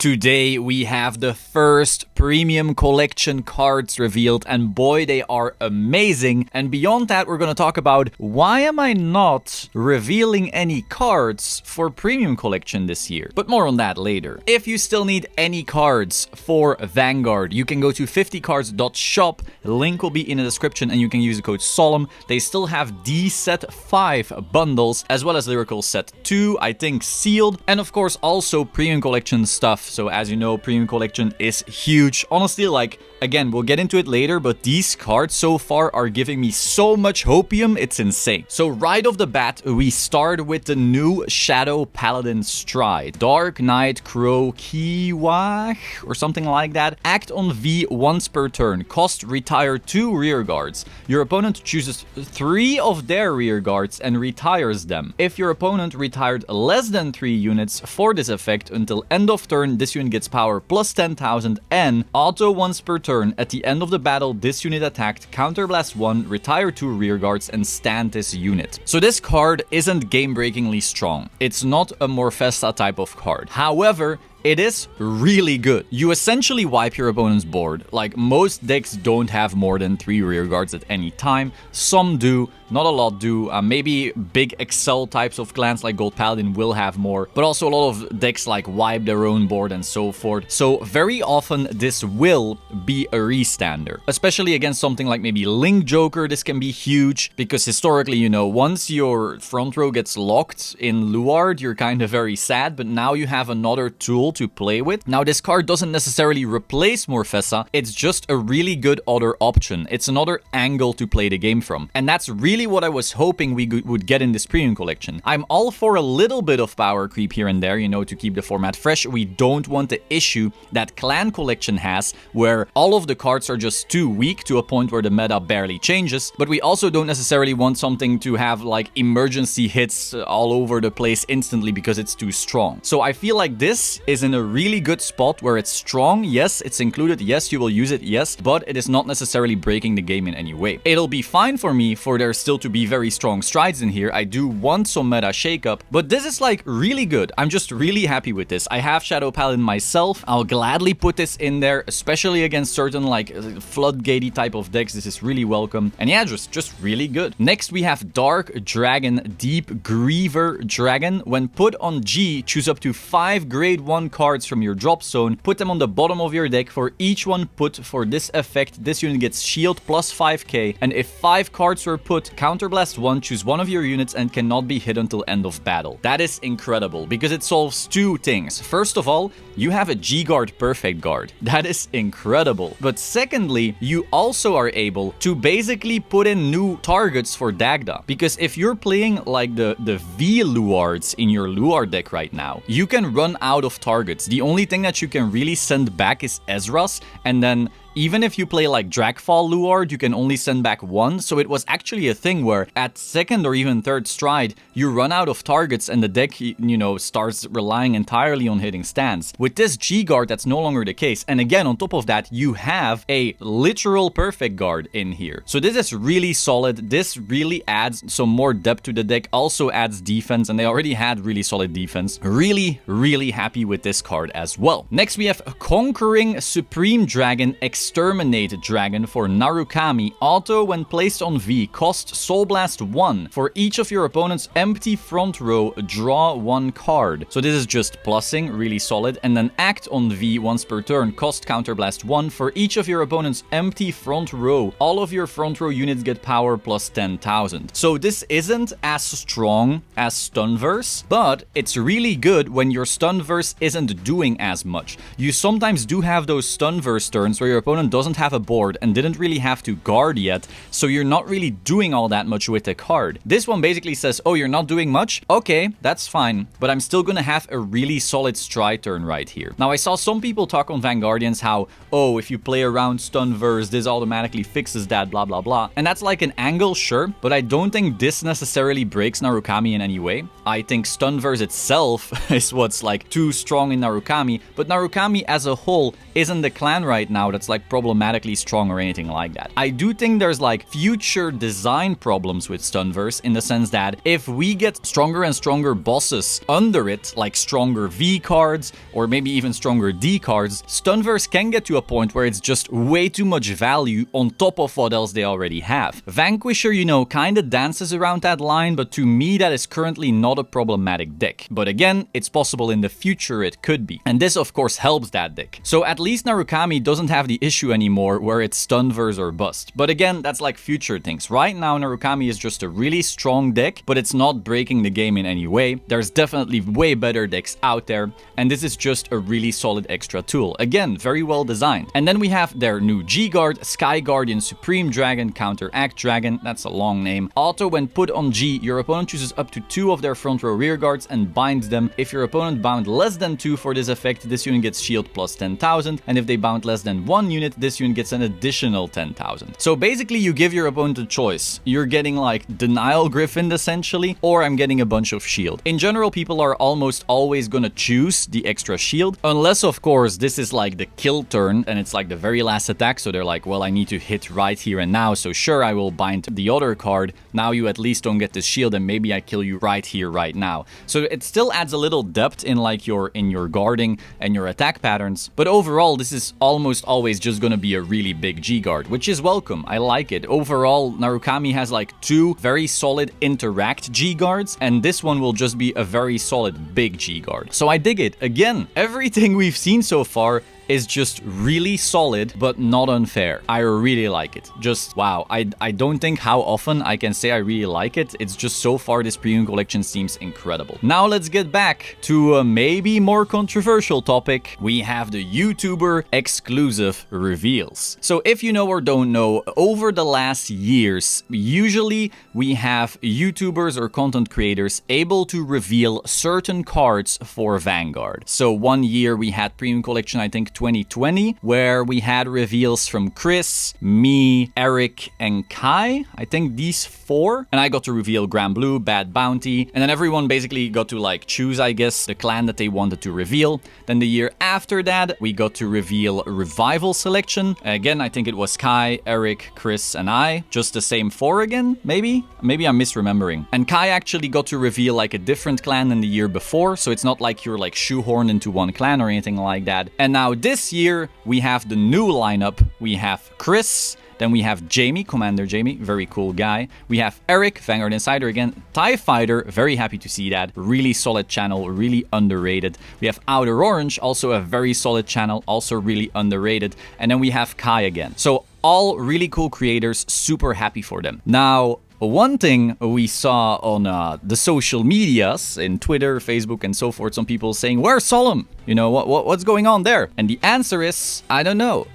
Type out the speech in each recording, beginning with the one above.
Today we have the first premium collection cards revealed, and boy, they are amazing. And beyond that, we're gonna talk about why am I not revealing any cards for premium collection this year? But more on that later. If you still need any cards for Vanguard, you can go to 50cards.shop. Link will be in the description and you can use the code Solemn. They still have D set 5 bundles as well as Lyrical set 2, I think sealed, and of course also premium collection stuff. So as you know, premium collection is huge. Honestly, like, again, we'll get into it later, but these cards so far are giving me so much hopium, it's insane. So right off the bat, we start with the new Shadow Paladin Stride. Dark Knight Crow Kiwah, or something like that. Act on V once per turn. Cost retire 2 rear guards. Your opponent chooses 3 of their rear guards and retires them. If your opponent retired less than 3 units for this effect until end of turn, this unit gets power plus 10,000 and auto once per turn. At the end of the battle, this unit attacked, counterblast 1, retire 2 rear guards, and stand this unit. So this card isn't game-breakingly strong. It's not a Morfessa type of card. However, it is really good. You essentially wipe your opponent's board. Like, most decks don't have more than 3 rear guards at any time. Some do, not a lot do. Maybe big Excel types of clans like Gold Paladin will have more, but also a lot of decks like wipe their own board and so forth. So very often this will be a restander, especially against something like maybe Link Joker. This can be huge because historically, you know, once your front row gets locked in Luard, you're kind of very sad, but now you have another tool to play with. Now, this card doesn't necessarily replace Morfessa, it's just a really good other option. It's another angle to play the game from, and that's really what I was hoping we would get in this premium collection. I'm all for a little bit of power creep here and there, you know, to keep the format fresh. We don't want the issue that Clan Collection has, where all of the cards are just too weak to a point where the meta barely changes, but we also don't necessarily want something to have like emergency hits all over the place instantly because it's too strong. So I feel like this is in a really good spot where it's strong. Yes, it's included. Yes, you will use it. Yes, but it is not necessarily breaking the game in any way. It'll be fine for me for there still to be very strong strides in here. I do want some meta shakeup, but this is like really good. I'm just really happy with this. I have Shadow Paladin myself. I'll gladly put this in there, especially against certain like floodgatey type of decks. This is really welcome. And yeah, just really good. Next, we have Dark Dragon Deep Griever Dragon. When put on G, choose up to 5 grade 1 cards from your drop zone, put them on the bottom of your deck. For each one put for this effect, this unit gets shield plus 5k, and if 5 cards were put, counterblast 1, choose one of your units and cannot be hit until end of battle. That is incredible because it solves 2 things. First of all, you have a G-Guard Perfect Guard. That is incredible. But secondly, you also are able to basically put in new targets for Dagda, because if you're playing like the V Luards in your Luard deck right now, you can run out of targets. The only thing that you can really send back is Ezra's, and then even if you play like Dragfall Luard, you can only send back 1. So it was actually a thing where at second or even third stride, you run out of targets and the deck, you know, starts relying entirely on hitting stands. With this G-Guard, that's no longer the case. And again, on top of that, you have a literal Perfect Guard in here. So this is really solid. This really adds some more depth to the deck, also adds defense, and they already had really solid defense. Really, really happy with this card as well. Next, we have Conquering Supreme Dragon Exterminate Dragon for Narukami. Auto when placed on V, cost Soul Blast 1. For each of your opponent's empty front row, draw 1 card. So this is just plussing, really solid. And then act on V once per turn, cost Counterblast 1. For each of your opponent's empty front row, all of your front row units get power plus 10,000. So this isn't as strong as Stunverse, but it's really good when your Stunverse isn't doing as much. You sometimes do have those Stunverse turns where your opponent doesn't have a board and didn't really have to guard yet, so you're not really doing all that much with the card. This one basically says, oh, you're not doing much? Okay, that's fine, but I'm still gonna have a really solid stride turn right here. Now, I saw some people talk on Vanguardians how, oh, if you play around Stunverse, this automatically fixes that, blah, blah, blah. And that's like an angle, sure, but I don't think this necessarily breaks Narukami in any way. I think Stunverse itself is what's like too strong in Narukami, but Narukami as a whole isn't the clan right now that's like like problematically strong or anything like that. I do think there's like future design problems with Stunverse in the sense that if we get stronger and stronger bosses under it, like stronger V cards or maybe even stronger D cards, Stunverse can get to a point where it's just way too much value on top of what else they already have. Vanquisher, you know, kind of dances around that line, but to me that is currently not a problematic deck. But again, it's possible in the future it could be. And this of course helps that deck. So at least Narukami doesn't have the issue anymore where it's Stunverse or bust. But again, that's like future things. Right now Narukami is just a really strong deck, but it's not breaking the game in any way. There's definitely way better decks out there, and this is just a really solid extra tool. Again, very well designed. And then we have their new G-Guard, Sky Guardian, Supreme Dragon, Counteract Dragon, that's a long name. Auto, when put on G, your opponent chooses up to 2 of their front row rear guards and binds them. If your opponent bound less than 2 for this effect, this unit gets shield plus 10,000, and if they bound less than 1 unit, this unit gets an additional 10,000. So basically you give your opponent a choice. You're getting like Denial Griffin essentially, or I'm getting a bunch of shield. In general, people are almost always gonna choose the extra shield, unless of course this is like the kill turn and it's like the very last attack, so they're like, well, I need to hit right here and now, so sure, I will bind the other card. Now you at least don't get this shield and maybe I kill you right here, right now. So it still adds a little depth in like your guarding and your attack patterns, but overall this is almost always just gonna be a really big G-Guard, which is welcome. I like it. Overall, Narukami has like 2 very solid interact G-Guards, and this one will just be a very solid big G-Guard. So I dig it. Again, everything we've seen so far is just really solid, but not unfair. I really like it. Just wow. I don't think how often I can say I really like it. It's just so far this premium collection seems incredible. Now let's get back to a maybe more controversial topic. We have the YouTuber exclusive reveals. So if you know or don't know, over the last years, usually we have YouTubers or content creators able to reveal certain cards for Vanguard. So one year we had premium collection, I think 2020, where we had reveals from Chris, me, Eric, and Kai. I think these 4. And I got to reveal Grand Blue, Bad Bounty, and then everyone basically got to like choose, I guess, the clan that they wanted to reveal. Then the year after that, we got to reveal Revival Selection. Again, I think it was Kai, Eric, Chris, and I. Just the same 4 again, maybe? Maybe I'm misremembering. And Kai actually got to reveal like a different clan than the year before, so it's not like you're like shoehorned into one clan or anything like that. And now this year, we have the new lineup. We have Chris, then we have Jamie, Commander Jamie, very cool guy. We have Eric, Vanguard Insider again, TIE Fighter, very happy to see that. Really solid channel, really underrated. We have Outer Orange, also a very solid channel, also really underrated. And then we have Kai again. So all really cool creators, super happy for them. Now, one thing we saw on the social medias, in Twitter, Facebook, and so forth, some people saying, where's Solemn? You know, what's going on there? And the answer is, I don't know.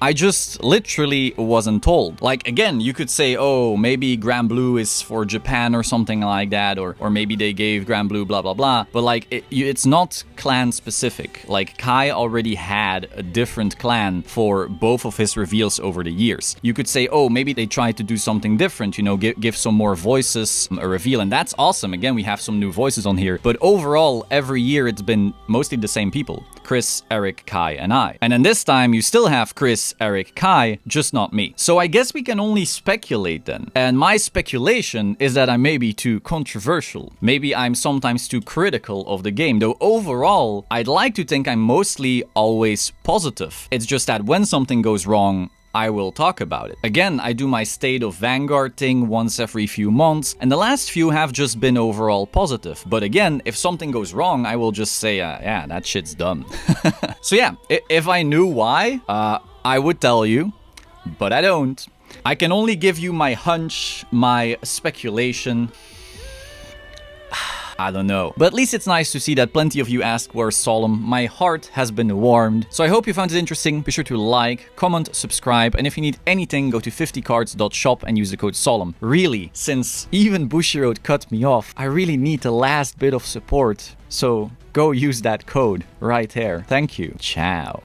I just literally wasn't told. Like, again, you could say, oh, maybe Grand Blue is for Japan or something like that, or maybe they gave Grand Blue blah, blah, blah. But like, it's not clan specific. Like, Kai already had a different clan for both of his reveals over the years. You could say, oh, maybe they tried to do something different, you know, give some more voices a reveal, and that's awesome. Again, we have some new voices on here, but overall, every year it's been mostly the same people. Chris, Eric, Kai, and I. And then this time, you still have Chris, Eric, Kai, just not me. So I guess we can only speculate then. And my speculation is that I may be too controversial. Maybe I'm sometimes too critical of the game, though overall, I'd like to think I'm mostly always positive. It's just that when something goes wrong, I will talk about it. Again, I do my State of Vanguard thing once every few months, and the last few have just been overall positive. But again, if something goes wrong, I will just say, yeah, that shit's dumb. So yeah, if I knew why, I would tell you, but I don't. I can only give you my hunch, my speculation. I don't know. But at least it's nice to see that plenty of you asked where's Solemn. My heart has been warmed. So I hope you found it interesting. Be sure to like, comment, subscribe, and if you need anything, go to 50cards.shop and use the code Solemn. Really, since even Bushiroad cut me off, I really need the last bit of support. So go use that code right there. Thank you. Ciao.